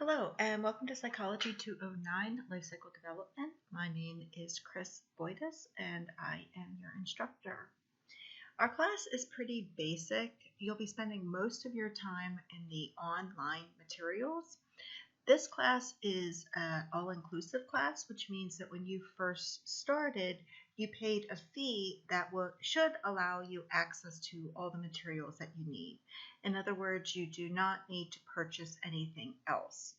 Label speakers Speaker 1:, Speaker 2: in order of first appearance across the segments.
Speaker 1: Hello, and welcome to Psychology 209 Life Cycle Development. My name is Chris Boydus, and I am your instructor. Our class is pretty basic. You'll be spending most of your time in the online materials. This class is an all-inclusive class, which means that when you first started, you paid a fee that should allow you access to all the materials that you need. In other words, you do not need to purchase anything else.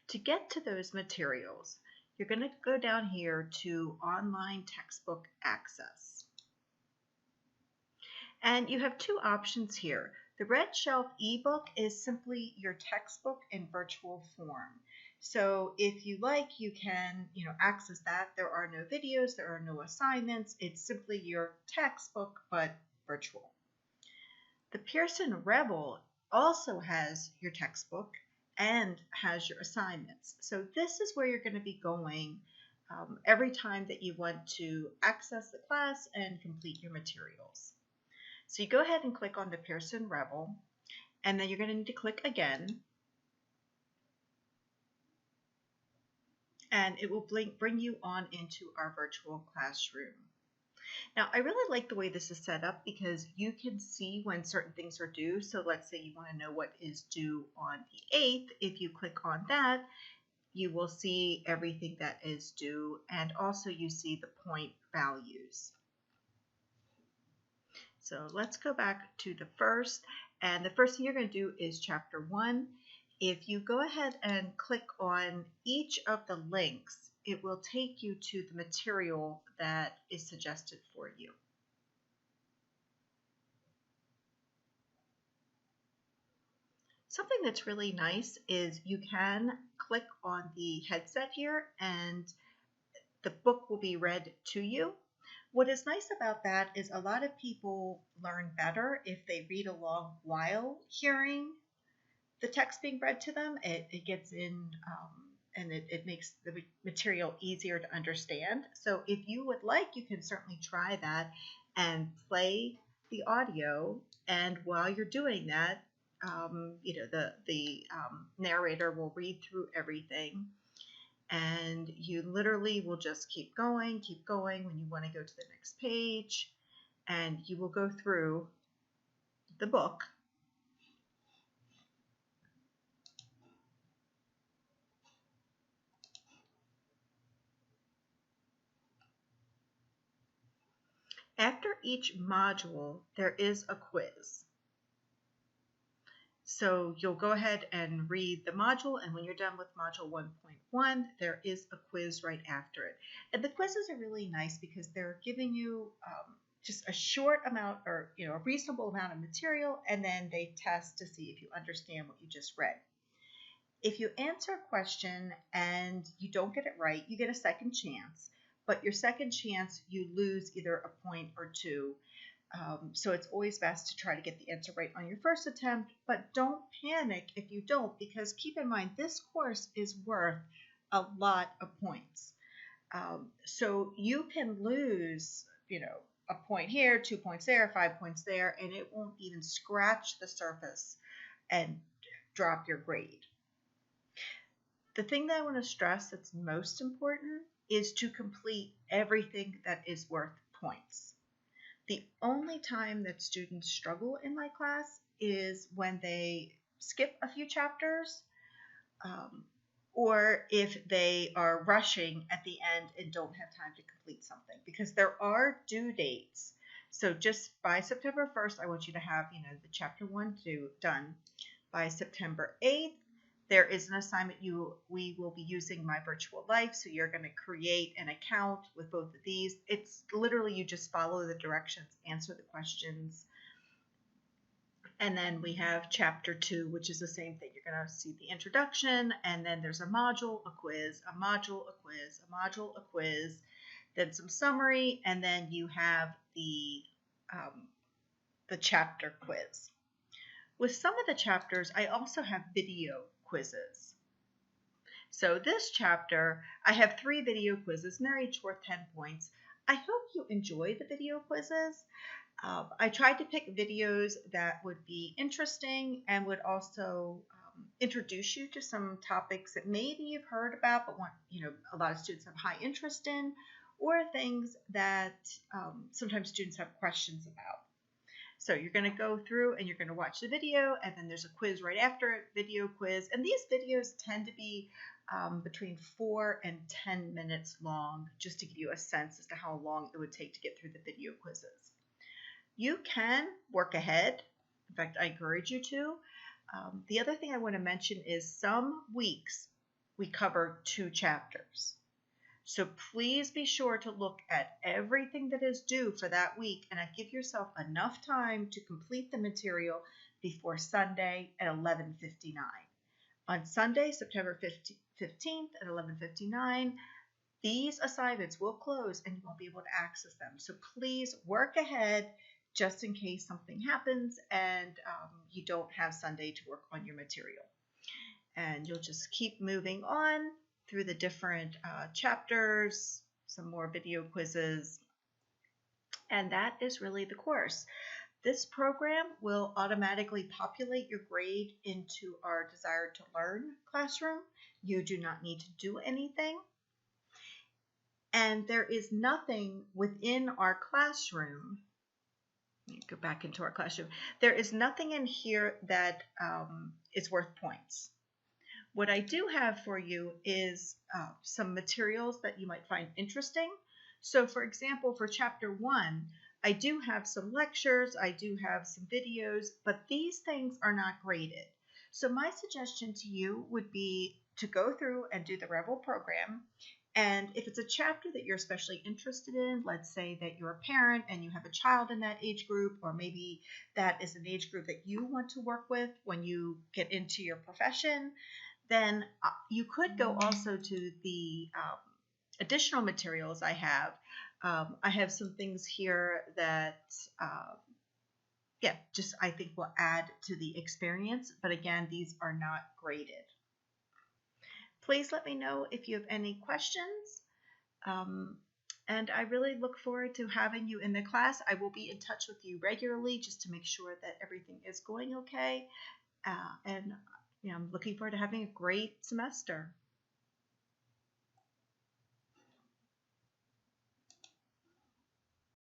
Speaker 1: To get to those materials, you're going to go down here to Online Textbook Access. And you have two options here. The Red Shelf ebook is simply your textbook in virtual form. So if you like, you can access that. There are no videos, there are no assignments. It's simply your textbook, but virtual. The Pearson Rebel also has your textbook and has your assignments. So this is where you're going to be going every time that you want to access the class and complete your materials. So you go ahead and click on the Pearson Rebel, and then you're going to need to click again, and it will bring you on into our virtual classroom. Now, I really like the way this is set up because you can see when certain things are due. So let's say you want to know what is due on the 8th. If you click on that, you will see everything that is due, and also you see the point values. So let's go back to the first, and the first thing you're going to do is chapter 1. If you go ahead and click on each of the links, it will take you to the material that is suggested for you. Something that's really nice is you can click on the headset here and the book will be read to you. What is nice about that is a lot of people learn better if they read along while hearing the text being read to them. It gets in and it makes the material easier to understand. So if you would like, you can certainly try that and play the audio. And while you're doing that, the narrator will read through everything. And you literally will just keep going when you want to go to the next page, and you will go through the book. After each module, there is a quiz. So you'll go ahead and read the module, and when you're done with module 1.1, there is a quiz right after it. And the quizzes are really nice because they're giving you just a short amount, or a reasonable amount of material, and then they test to see if you understand what you just read. If you answer a question and you don't get it right, you get a second chance. But your second chance, you lose either a point or two. So it's always best to try to get the answer right on your first attempt, but don't panic if you don't, because keep in mind, this course is worth a lot of points. So you can lose, a point here, 2 points there, 5 points there, and it won't even scratch the surface and drop your grade. The thing that I want to stress that's most important is to complete everything that is worth points. The only time that students struggle in my class is when they skip a few chapters, or if they are rushing at the end and don't have time to complete something, because there are due dates. So just by September 1st, I want you to have, the chapter 1 done. By September 8th, there is an assignment we will be using My Virtual Life, so you're going to create an account with both of these. It's literally you just follow the directions, answer the questions. And then we have chapter 2, which is the same thing. You're going to see the introduction, and then there's a module, a quiz, a module, a quiz, a module, a quiz, then some summary, and then you have the chapter quiz. With some of the chapters, I also have video quizzes. So this chapter, I have 3 video quizzes, and they're each worth 10 points. I hope you enjoy the video quizzes. I tried to pick videos that would be interesting and would also introduce you to some topics that maybe you've heard about, but a lot of students have high interest in, or things that sometimes students have questions about. So you're going to go through and you're going to watch the video, and then there's a quiz right after it, video quiz. And these videos tend to be between 4 and 10 minutes long, just to give you a sense as to how long it would take to get through the video quizzes. You can work ahead. In fact, I encourage you to. The other thing I want to mention is some weeks we cover 2 chapters. So please be sure to look at everything that is due for that week and give yourself enough time to complete the material before Sunday at 11:59. On Sunday, September 15th at 11:59, these assignments will close and you won't be able to access them. So please work ahead just in case something happens and you don't have Sunday to work on your material. And you'll just keep moving on through the different chapters, some more video quizzes, and that is really the course. This program will automatically populate your grade into our Desire to Learn classroom. You do not need to do anything. And there is nothing within our classroom. Let me go back into our classroom. There is nothing in here that is worth points. What I do have for you is some materials that you might find interesting. So for example, for chapter 1, I do have some lectures, I do have some videos, but these things are not graded. So my suggestion to you would be to go through and do the Revel program. And if it's a chapter that you're especially interested in, let's say that you're a parent and you have a child in that age group, or maybe that is an age group that you want to work with when you get into your profession, then you could go also to the additional materials I have. I have some things here that, just I think will add to the experience. But again, these are not graded. Please let me know if you have any questions. And I really look forward to having you in the class. I will be in touch with you regularly just to make sure that everything is going okay. And I'm looking forward to having a great semester.